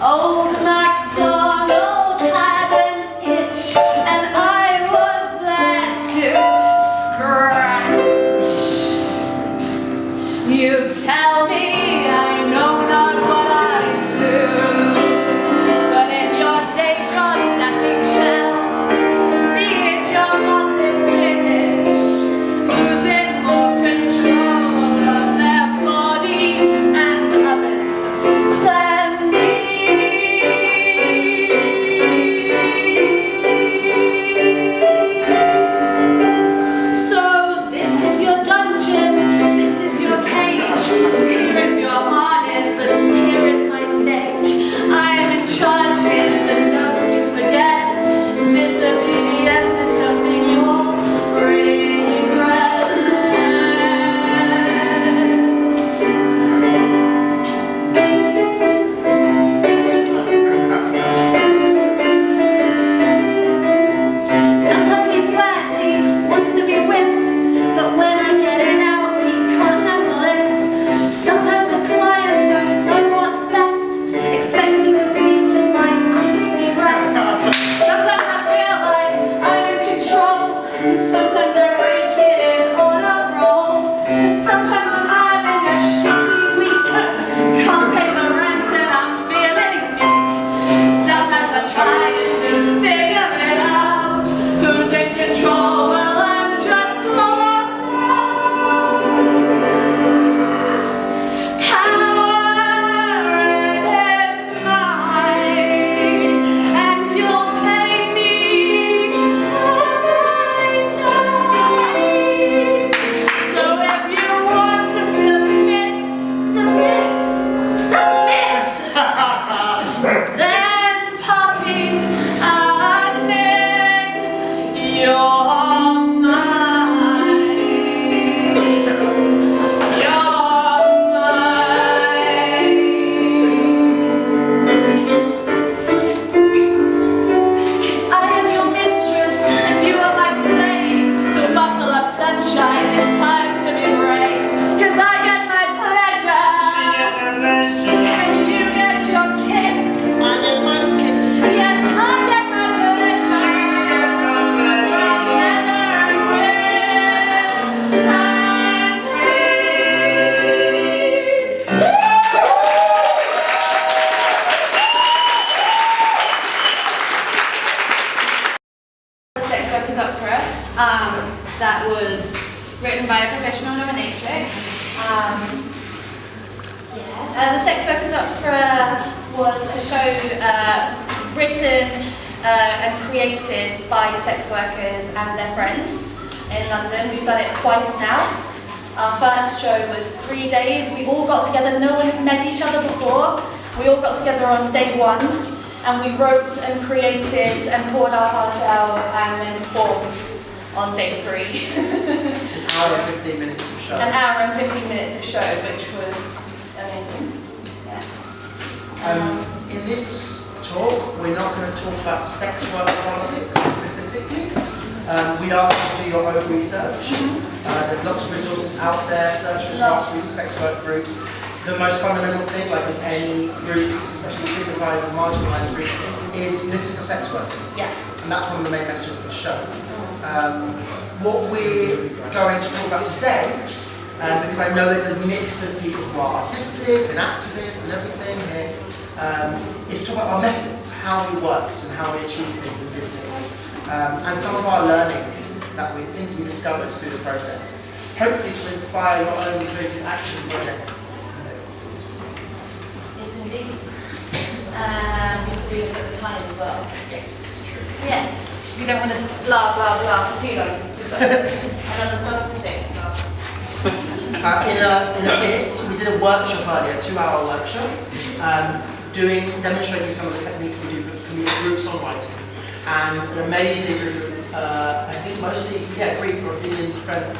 Old MacDonald had an itch, and I was there to scratch. You tell me I know not what I do, but in your day job stacking shelves, being your boss's image, losing more control of their body and others than me. So this is your dungeon, this is your cage, here is your harness, but here is my stage. I am in charge here, so don't you forget, disobedience is something you'll regret. Sometimes he swears he wants to be whipped, but when I get it out, he can't handle it. Sometimes the client don't know what's best, expects me to read his mind, I just need rest. Sometimes I feel like I'm in control, sometimes I rake it in on a roll. Sometimes I'm having a shitty week, can't pay my rent and I'm feeling meek. Sometimes I'm trying to figure it out, who's in control? Well, I'm just lost. Power is mine, and you'll pay me for my time. So if you want to submit, then puppy, admit you're mine. You're mine. 'Cause I am your mistress and you are my slave. So buckle up, sunshine, it's time to be brave. 'Cause I get my pleasure and you get your kicks. Yes, I get my pleasure from leather and whips and peace. The Sex Workers Opera, that was written by a professional dominatrix. The Sex Workers Opera was a show written and created by sex workers and their friends in London. We've done it twice now. Our first show was 3 days. We all got together. No one had met each other before. We all got together on day one, and we wrote and created and poured our hearts out and then performed on day 3. An hour and 15 minutes of show. An hour and 15 minutes of show, which was amazing. Yeah. In this talk, we're not going to talk about sex work politics specifically. We'd ask you to do your own research. There's lots of resources out there, search for grassroots sex work groups. The most fundamental thing, like in any groups, especially stigmatized and marginalized groups, is listen to sex workers. Yeah. And that's one of the main messages of the show. What we're going to talk about today, because I know there's a mix of people who are artistic and activists and everything here, is to talk about our methods, how we worked and how we achieved things and did things. And some of our learnings, things we discovered through the process. Hopefully to inspire your own creative action projects. Yes, indeed. We look at the time as well. Yes, this is true. Yes. We don't want to blah, blah, blah for too long because we've got another song to sing as well. In a bit, we did a workshop earlier, a 2-hour workshop, demonstrating some of the techniques we do for community group songwriting. And an amazing group of, I think mostly, Greek or Athenian friends,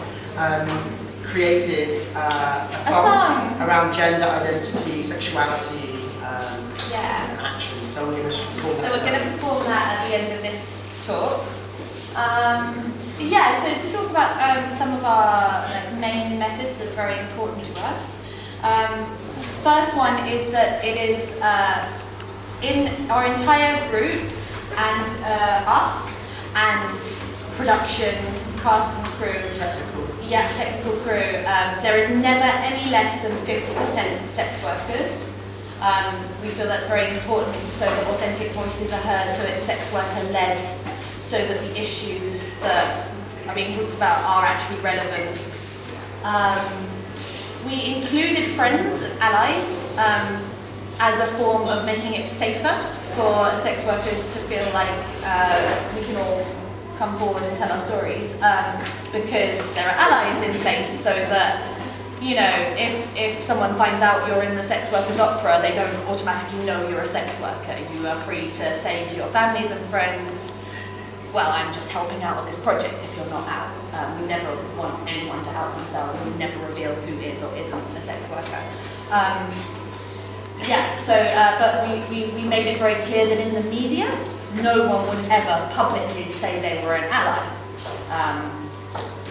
created a song around gender identity, sexuality, and action. So we're going to perform that. So we're going to perform that at the end of this talk. So to talk about some of our main methods that are very important to us. First one is that it is in our entire group and us and production, cast and crew, technical crew, there is never any less than 50% sex workers. We feel that's very important so that authentic voices are heard, so it's sex worker led, so that the issues that are being talked about are actually relevant. We included friends and allies as a form of making it safer for sex workers to feel like we can all come forward and tell our stories, because there are allies in place so that, you know, if someone finds out you're in the sex workers opera, they don't automatically know you're a sex worker. You are free to say to your families and friends, well, I'm just helping out on this project if you're not out. We never want anyone to out themselves, and we never reveal who is or isn't a sex worker. But we made it very clear that in the media, no one would ever publicly say they were an ally.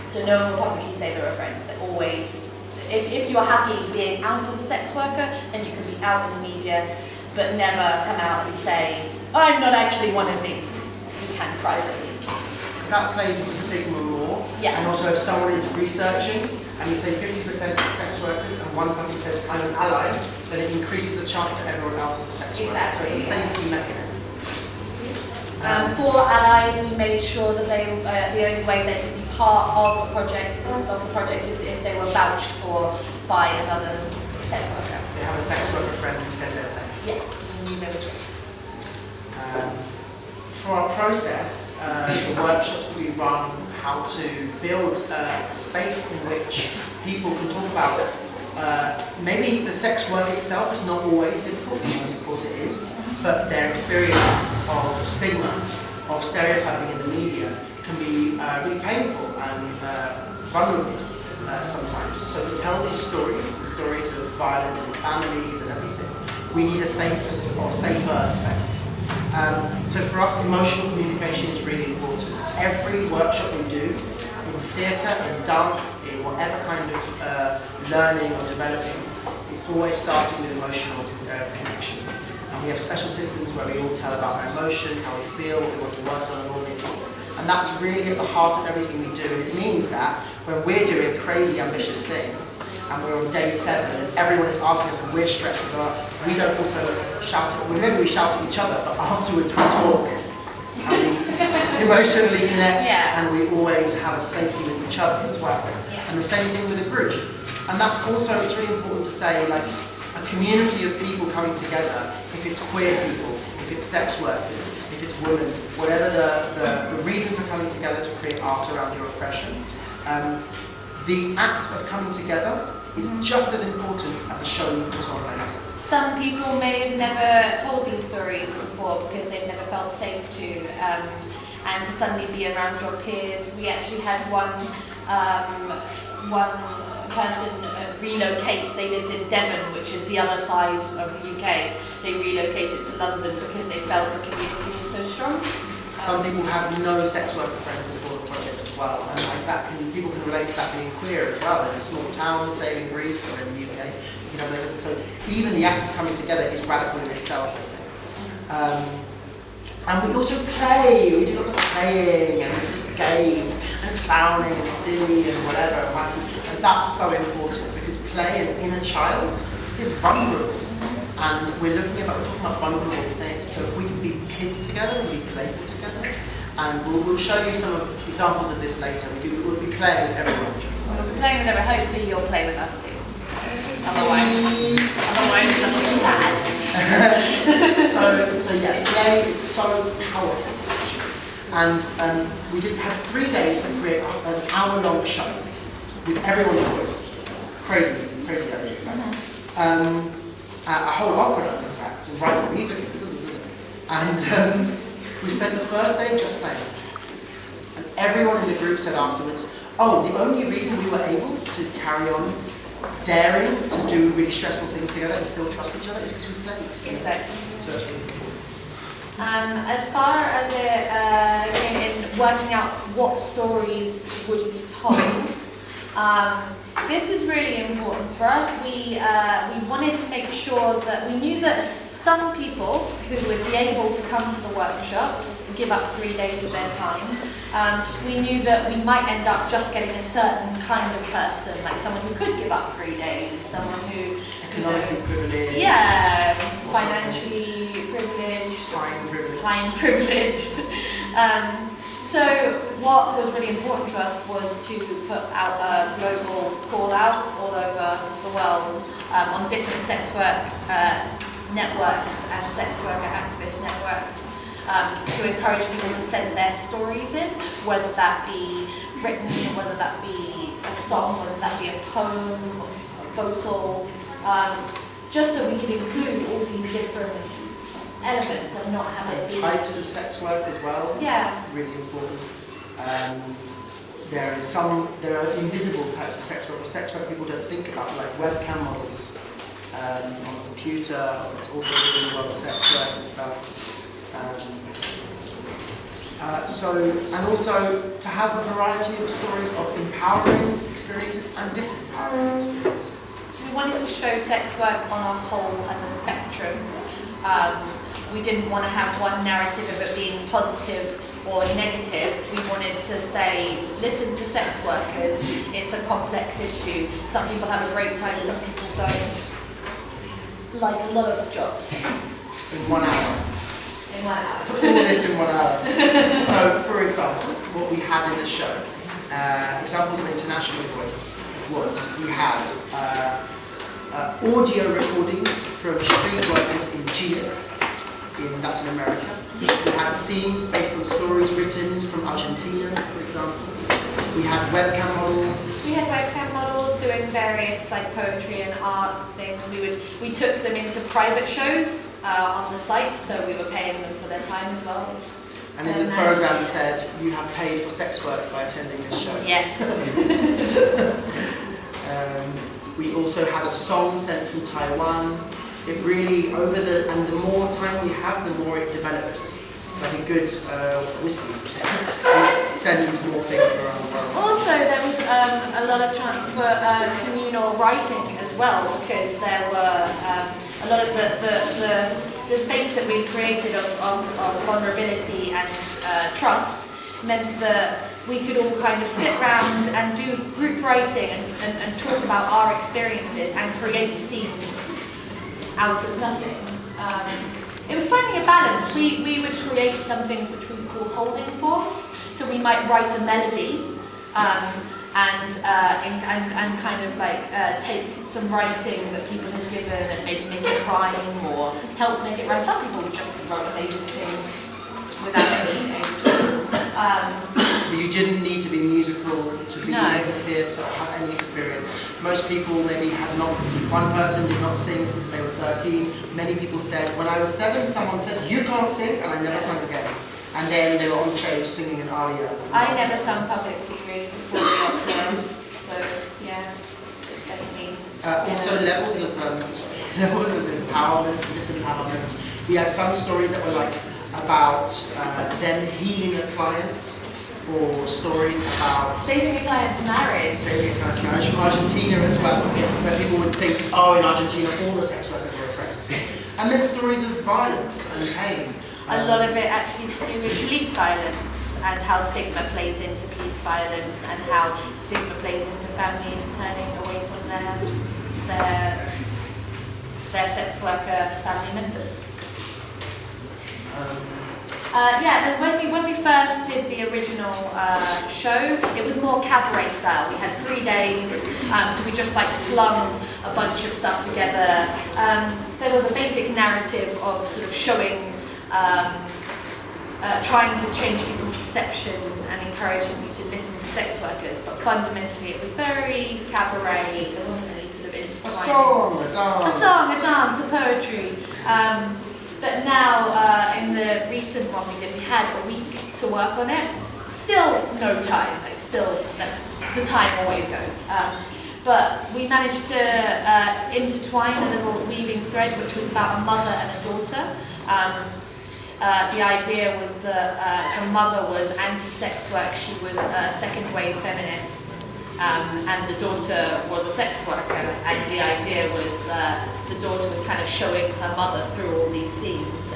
So no one would publicly say they were friends. They always, if you're happy being out as a sex worker, then you can be out in the media, but never come out and say, I'm not actually one of these. You can privately. Because that plays into stigma more. Yeah. And also if someone is researching and you say 50% sex workers and one person says I'm an ally, then it increases the chance that everyone else is a sex worker. Exactly. So it's a safety mechanism. For allies, we made sure that they the only way they could be part of a project is if they were vouched for by another sex worker. They have a sex worker friend who says they're safe. Yeah, we knew they were safe. For our process, the workshops that we run, how to build a space in which people can talk about it. Maybe the sex work itself is not always difficult, sometimes of course it is, but their experience of stigma, of stereotyping in the media can be really painful and vulnerable sometimes. So to tell these stories, the stories of violence in families and everything, we need a safer space. So for us, emotional communication is really important. Every workshop we do, in theatre, in dance, in whatever kind of learning or developing, is always starting with emotional connection. And we have special systems where we all tell about our emotions, how we feel, what we want to work on, and all this. And that's really at the heart of everything we do. And it means that when we're doing crazy ambitious things, and we're on day 7, and everyone is asking us, and we're stressed about, we don't also shout at, maybe we shout at each other, but afterwards we talk, and we emotionally connect, and we always have a safety with each other as well. And the same thing with a group. And that's also, it's really important to say, like, a community of people coming together, if it's queer people, if it's sex workers, if it's women, whatever the reason for coming together to create art around your oppression, the act of coming together is just as important as a show you put on later. Some people may have never told these stories before because they've never felt safe to, and to suddenly be around your peers. We actually had one person relocate. They lived in Devon, which is the other side of the UK. They relocated to London because they felt the community was so strong. Some people have no sex worker friends before the project as well, and like that people can relate to that being queer as well. In a small town, say in Greece or in the UK, you know. So even the act of coming together is radical in itself, I think. And we also play. We do lots of playing and games and clowning and silly and whatever, and that's so important because play as an inner child is vulnerable. And we're talking about vulnerable things. So if we can be kids together, we'll be playful together. And we'll show you some examples of this later. We'll be playing with everyone. We'll be playing with everyone. Hopefully you'll play with us too. Otherwise that'll be sad. so yeah, play is so powerful. And we did have 3 days to create an hour-long show with everyone's voice. Crazy idea. A whole opera, in fact, to write the music. And we spent the first day just playing. And everyone in the group said afterwards, oh, the only reason we were able to carry on daring to do really stressful things together and still trust each other is because we played. Exactly. So that's really cool. As far as it came in working out what stories would be told, this was really important for us. We wanted to make sure that we knew that some people who would be able to come to the workshops, give up 3 days of their time, we knew that we might end up just getting a certain kind of person, like someone who could give up 3 days, someone who... Economically privileged. Yeah, financially privileged. Time privileged. So what was really important to us was to put out a global call out all over the world on different sex work networks and sex worker activist networks to encourage people to send their stories in, whether that be written, whether that be a song, whether that be a poem, a vocal, just so we could include all these different elements and not have it be... Types of sex work as well. Yeah. Really important. There are invisible types of sex work people don't think about, like webcam models on a computer. It's also in the world of sex work and stuff. And also to have a variety of stories of empowering experiences and disempowering experiences. We wanted to show sex work on a whole as a spectrum. We didn't want to have one narrative of it being positive or negative. We wanted to say, listen to sex workers, it's a complex issue. Some people have a great time, some people don't. Like a lot of jobs. In 1 hour. In 1 hour. All this in 1 hour. So, for example, what we had in the show, examples of international voice was we had audio recordings from street workers in Chile, in Latin America. We had scenes based on stories written from Argentina, for example. We had webcam models. We had webcam models doing various like poetry and art things. We took them into private shows on the site, so we were paying them for their time as well. And then the program said, you have paid for sex work by attending this show. Yes. We also had a song sent from Taiwan. It really, and the more time we have, the more it develops. Like a good whiskey. We send more things around the world. Also, there was a lot of chance for communal writing as well, because there were a lot of the space that we created of vulnerability and trust meant that we could all kind of sit around and do group writing and talk about our experiences and create scenes out of nothing. It was finding a balance. We would create some things which we call holding forms. So we might write a melody and kind of like take some writing that people had given and maybe make it rhyme or help make it rhyme. Some people just wrote amazing things without any aim at all. But you didn't need to be musical to be No. into theatre or have any experience. Most people maybe had not, one person did not sing since they were 13. Many people said, when I was 7, someone said, you can't sing, and I never sang again. And then they were on stage singing an aria. I never sung publicly really before lockdown, so yeah, it's definitely... Also levels of empowerment and disempowerment. We had some stories that were like about them healing a client, or stories about Saving a client's marriage. saving a client's marriage from Argentina as well, where people would think, oh, in Argentina all the sex workers were oppressed. And then stories of violence and pain. A lot of it actually to do with police violence and how stigma plays into police violence and how stigma plays into families turning away from their sex worker family members. And when we first did the original show, it was more cabaret style. We had 3 days, so we just like flung a bunch of stuff together. There was a basic narrative of sort of showing, trying to change people's perceptions and encouraging you to listen to sex workers, but fundamentally it was very cabaret. There wasn't any sort of intertwining. A song, a dance. A poetry. But now, in the recent one we did, we had a week to work on it. Still no time, that's the time always goes. But we managed to intertwine a little weaving thread which was about a mother and a daughter. The idea was that her mother was anti-sex work, she was a second wave feminist, and the daughter was a sex worker, and the idea was the daughter was kind of showing her mother through all these scenes.